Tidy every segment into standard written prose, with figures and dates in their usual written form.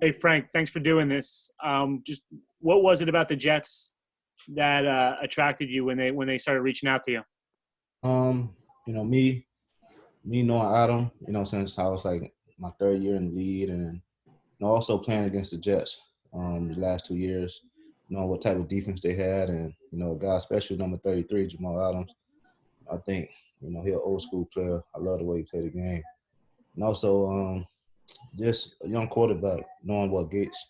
Hey, Frank, thanks for doing this. Just what was it about the Jets that attracted you when they started reaching out to you? Um, me knowing Adam, since I was like my third year in the league, and also playing against the Jets the last 2 years, knowing what type of defense they had, and a guy, especially number 33, Jamal Adams. I think he's an old school player. I love the way he played the game, and also just a young quarterback, knowing what Gates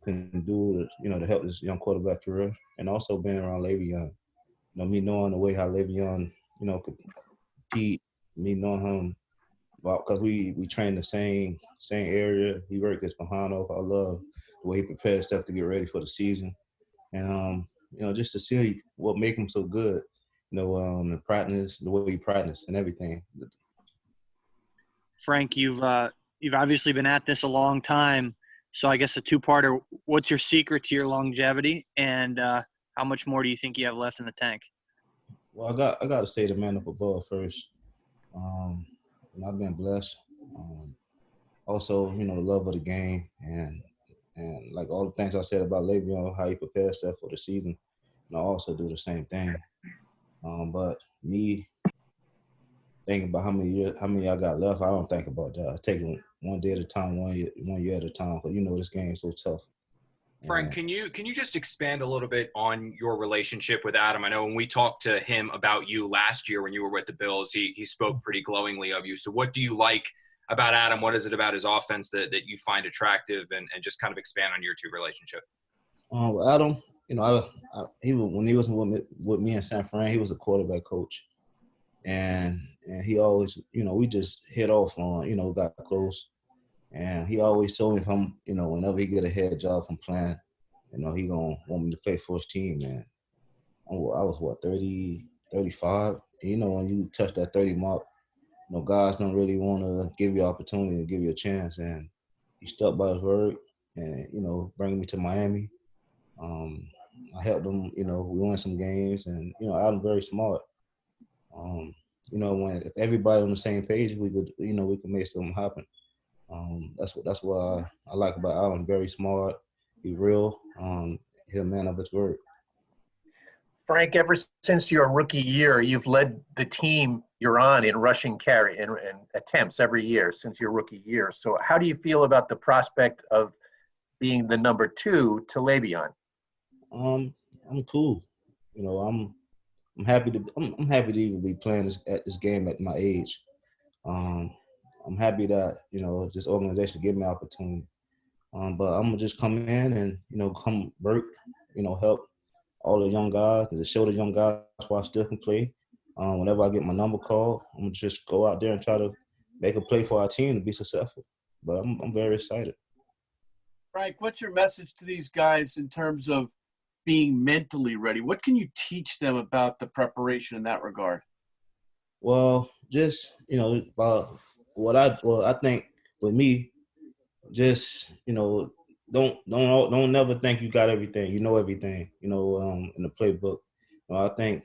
can do, to help this young quarterback career, and also being around Le'Veon. Me knowing the way how Le'Veon, could compete, me knowing him, well, because we train the same area. He worked at Mahano. I love the way he prepares stuff to get ready for the season, and just to see what make him so good, in practice, the way he practiced and everything. Frank, you've obviously been at this a long time. So I guess a two-parter, what's your secret to your longevity, and how much more do you think you have left in the tank? Well, I got to say the man up above first. I've been blessed. Also, the love of the game, and like all the things I said about Le'Veon, how he prepares himself for the season, and I also do the same thing. But me thinking about how many I got left, I don't think about that. I take it one day at a time, one year at a time, because this game is so tough. Frank, can you just expand a little bit on your relationship with Adam? I know when we talked to him about you last year when you were with the Bills, he spoke pretty glowingly of you. So what do you like about Adam? What is it about his offense that you find attractive, and just kind of expand on your two relationship? Adam, when he was with me in San Fran, he was a quarterback coach, and he always, we just hit off on, got close. And he always told me if I'm, whenever he get a head job from playing, he gonna want me to play for his team, man. I was 30, 35. When you touch that 30 mark, guys don't really want to give you opportunity to give you a chance. And he stuck by his word, and bringing me to Miami. I helped him. We won some games, and Adam very smart. When if everybody on the same page, we could make something happen. That's what I like about Adam. Very smart, he real, he's a man of his word. Frank, ever since your rookie year, you've led the team you're on in rushing carry and attempts every year since your rookie year. So how do you feel about the prospect of being the number 2 to Le'Veon? I'm cool. I'm happy to even be playing this game at my age. I'm happy that, this organization gave me an opportunity. But I'm going to just come in and, come work, help all the young guys, to show the young guys why I still can play. Whenever I get my number called, I'm going to just go out there and try to make a play for our team to be successful. But I'm very excited. Frank, what's your message to these guys in terms of being mentally ready? What can you teach them about the preparation in that regard? Well, just, about I think with me, just don't never think you got everything, everything, in the playbook. I think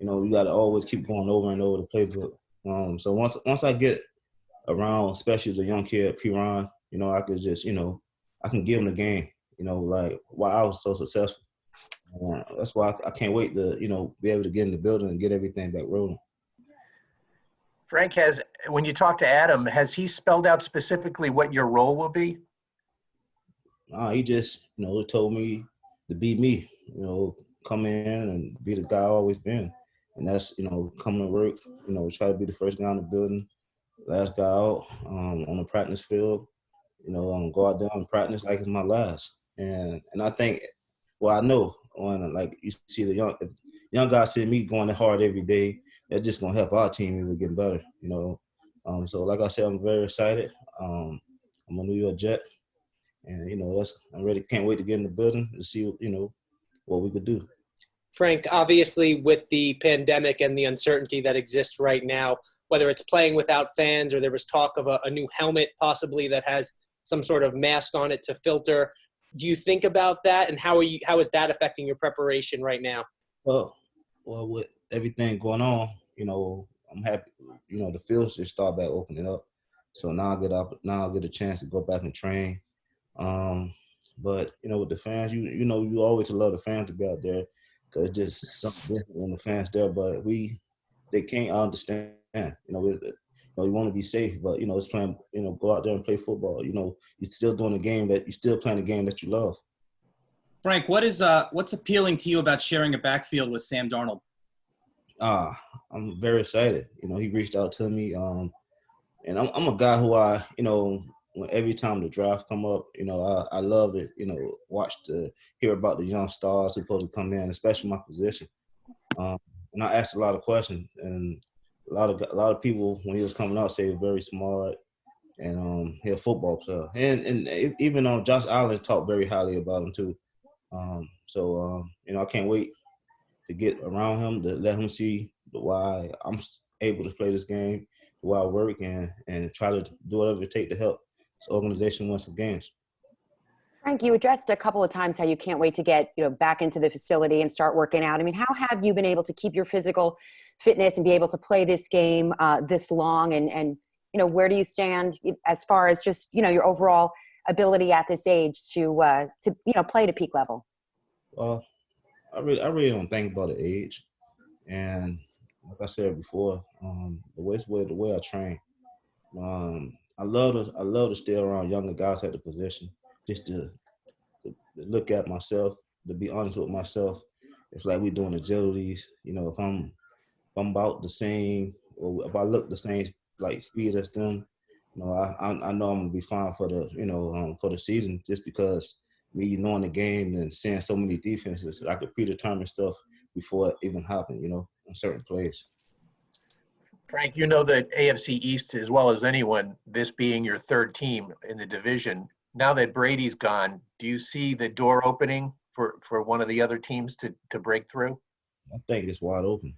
you got to always keep going over and over the playbook. So once I get around, especially the young kid Piran, I could just I can give him the game, like why I was so successful. That's why I can't wait to be able to get in the building and get everything back rolling. Frank, when you talk to Adam, has he spelled out specifically what your role will be? He just, told me to be me, come in and be the guy I've always been. And that's, coming to work, try to be the first guy in the building, last guy out on the practice field, go out there and practice like it's my last. And I think, I know when, like, you see the young guys see me going hard every day, that's just going to help our team even get better, So like I said, I'm very excited. I'm a New York Jet, and, I really can't wait to get in the building and see, what we could do. Frank, obviously with the pandemic and the uncertainty that exists right now, whether it's playing without fans or there was talk of a new helmet possibly that has some sort of mask on it to filter, do you think about that, and how is that affecting your preparation right now? Well, with everything going on, I'm happy, the fields just start back opening up. So now I get a chance to go back and train. But with the fans, you always love the fans to be out there because it's just something different when the fans there. But they can't understand. You want to be safe, but it's playing. Go out there and play football. You're still doing a game you're still playing a game that you love. Frank, what's appealing to you about sharing a backfield with Sam Darnold? I'm very excited. He reached out to me. And I'm a guy who when every time the draft come up, I love it. Hear about the young stars who supposed to come in, especially my position. And I asked a lot of questions, and a lot of people when he was coming out say he was very smart and he a football player. And even Josh Allen talked very highly about him too. I can't wait to get around him to let him see why I'm able to play this game, why I work, and try to do whatever it takes to help this organization win some games. Frank, you addressed a couple of times how you can't wait to get back into the facility and start working out. I mean, how have you been able to keep your physical fitness and be able to play this game this long? And where do you stand as far as just your overall ability at this age to play at a peak level? Well, I really don't think about the age, and like I said before, the way I train. I love to stay around younger guys at the position, just to look at myself, to be honest with myself. It's like we doing agilities. If I'm about the same, or if I look the same like speed as them, I know I'm gonna be fine for the season, just because me knowing the game and seeing so many defenses, I could predetermine stuff before it even happened. In certain plays. Frank, you know that AFC East as well as anyone, this being your third team in the division. Now that Brady's gone, do you see the door opening for one of the other teams to break through? I think it's wide open.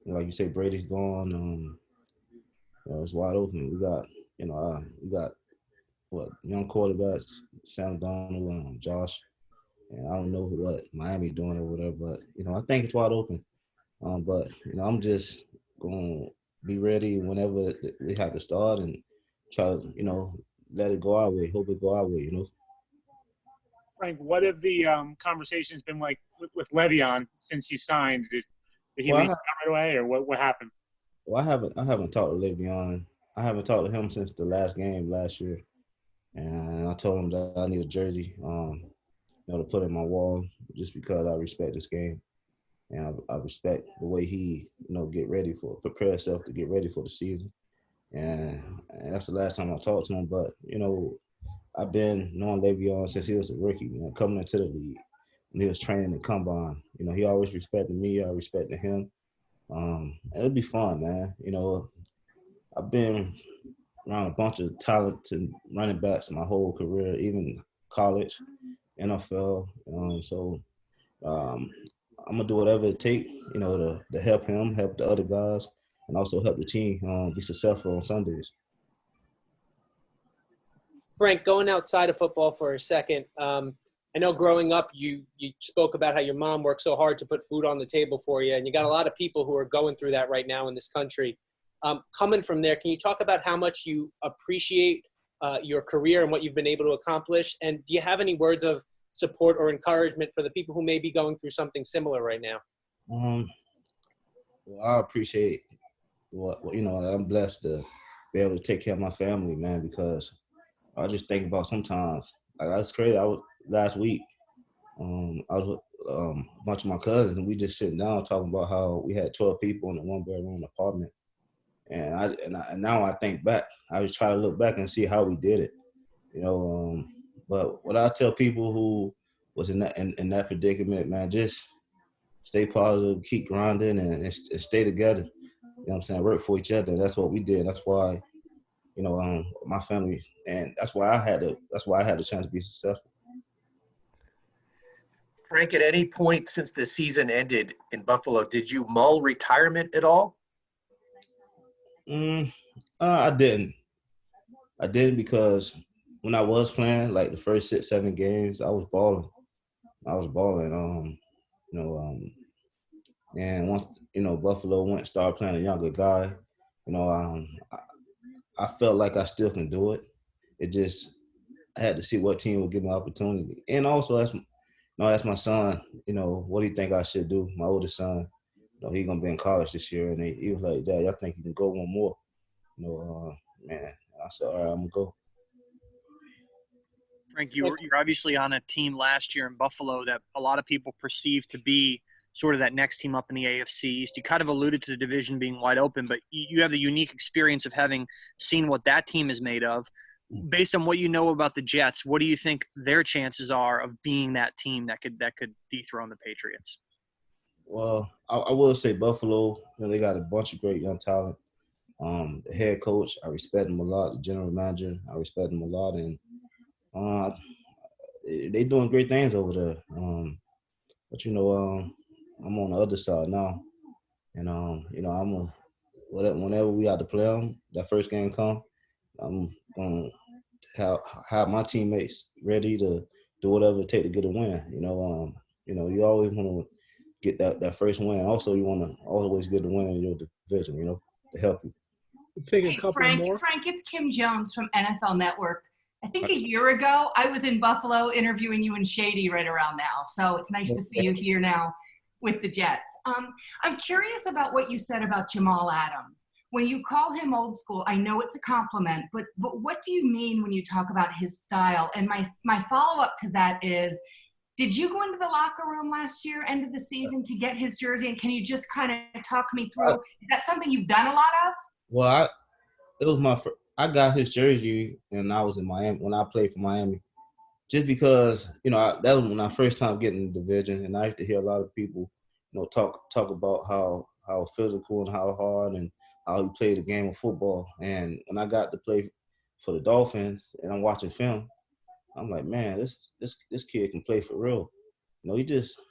Like you say, Brady's gone. It's wide open. We got young quarterbacks, Sam Darnold, Josh, and I don't know what Miami doing or whatever, but I think it's wide open. But I'm just gonna be ready whenever we have to start and try to let it go our way, hope it go our way. Frank, what have the conversations been like with Le'Veon since you signed? Did he reach out right away, or what happened? Well, I haven't talked to Le'Veon. I haven't talked to him since the last game last year, and I told him that I need a jersey, to put in my wall, just because I respect this game. And I respect the way he, prepare himself to get ready for the season. And that's the last time I talked to him. But, I've been knowing Le'Veon since he was a rookie, coming into the league. And he was training at Combine. He always respected me. I respected him. It'll be fun, man. I've been around a bunch of talented running backs my whole career, even college, NFL. I'm gonna do whatever it takes, to help him, help the other guys, and also help the team be successful on Sundays. Frank, going outside of football for a second, I know growing up you spoke about how your mom worked so hard to put food on the table for you, and you got a lot of people who are going through that right now in this country. Coming from there, can you talk about how much you appreciate your career and what you've been able to accomplish? And do you have any words of support or encouragement for the people who may be going through something similar right now? Well, I appreciate that I'm blessed to be able to take care of my family, man, because I just think about sometimes, like, that's crazy. Last week, I was with a bunch of my cousins, and we just sitting down talking about how we had 12 people in a one-bedroom apartment. And now I think back, I was trying to look back and see how we did it, But what I tell people who was in that predicament, man, just stay positive, keep grinding, and stay together. What I'm saying? Work for each other. That's what we did. That's why, my family, and that's why I had the chance to be successful. Frank, at any point since the season ended in Buffalo, did you mull retirement at all? I didn't. I didn't, because when I was playing, like the first 6-7 games, I was balling. And once Buffalo started playing a younger guy, I felt like I still can do it. It just I had to see what team would give me opportunity. And also that's my son. You know, what do you think I should do? My oldest son. You know, he's gonna be in college this year, and he was like, "Dad, I think you can go one more." You know, man. I said, "All right, I'm gonna go." Frank, you're obviously on a team last year in Buffalo that a lot of people perceive to be sort of that next team up in the AFC East. You kind of alluded to the division being wide open, but you have the unique experience of having seen what that team is made of. Based on what you know about the Jets, what do you think their chances are of being that team that could dethrone the Patriots? Well, I will say Buffalo. You know, they got a bunch of great young talent. The head coach, I respect him a lot. The general manager, I respect him a lot, and uh, they doing great things over there. But you know, I'm on the other side now, and you know, whenever we have to play them, that first game come, I'm gonna have my teammates ready to do whatever it take to get a win. You know, you always want to get that first win. Also, you want to always get the win in your division. You know, to help you. Take a couple more. Frank, it's Kim Jones from NFL Network. I think a year ago, I was in Buffalo interviewing you and Shady right around now. So it's nice to see you here now with the Jets. I'm curious about what you said about Jamal Adams. When you call him old school, I know it's a compliment, but what do you mean when you talk about his style? And my follow-up to that is, did you go into the locker room last year, end of the season, to get his jersey? And can you just kind of talk me through, is that something you've done a lot of? Well, it was my first. I got his jersey and I was in Miami when I played for Miami, just because that was when I first time getting the division, and I used to hear a lot of people, talk about how physical and how hard and how he played the game of football. And when I got to play for the Dolphins and I'm watching film, I'm like, man, this kid can play for real. He just,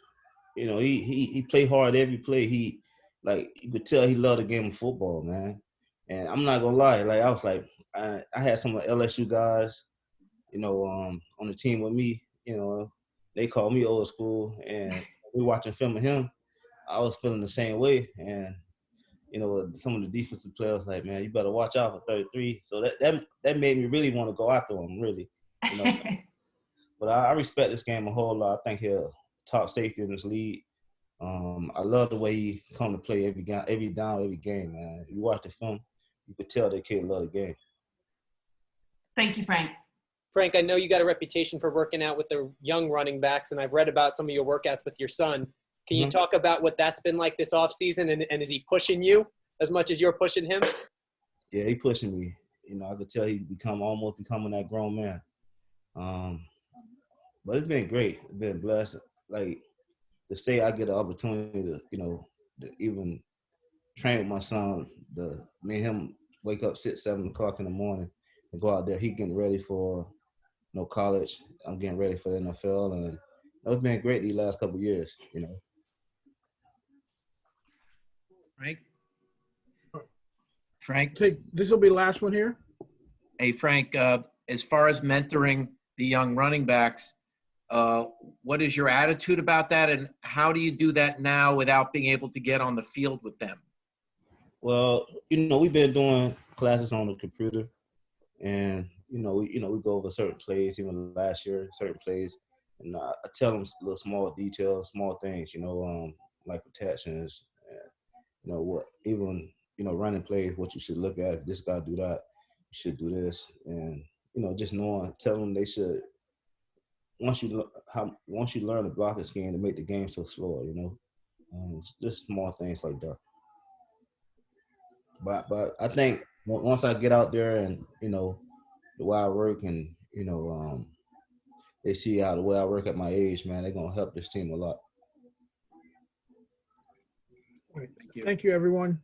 he played hard every play. He, like, you could tell he loved the game of football, man. And I'm not gonna lie, like I was like, I had some of the LSU guys, on the team with me. They call me old school, and we watching film of him. I was feeling the same way, and some of the defensive players like, man, you better watch out for 33. So that made me really want to go after him, really. But I respect this game a whole lot. I think he's a top safety in this league. I love the way he come to play every down, every game, man. You watch the film, you could tell that kid love the game. Thank you, Frank. Frank, I know you got a reputation for working out with the young running backs, and I've read about some of your workouts with your son. Can you talk about what that's been like this offseason, and is he pushing you as much as you're pushing him? Yeah, he pushing me. I could tell he almost becoming that grown man. But it's been great. It's been blessed. Like, to say I get an opportunity to, to even train with my son, me and him wake up 6, 7 o'clock in the morning and go out there. He getting ready for college. I'm getting ready for the NFL, and it's been great these last couple of years. Frank, This will be the last one here. hey Frank, as far as mentoring the young running backs, what is your attitude about that, and how do you do that now without being able to get on the field with them? Well, we've been doing classes on the computer, and we go over certain plays. Even last year, certain plays, and I tell them little small details, small things. Like protections, and, what even running plays, what you should look at. If this guy do that, you should do this, and just tell them they should. Once you learn the blocking scheme to make the game so slow, just small things like that. But I think once I get out there and the way I work, and they see how the way I work at my age, man, they're gonna help this team a lot. Thank you, everyone.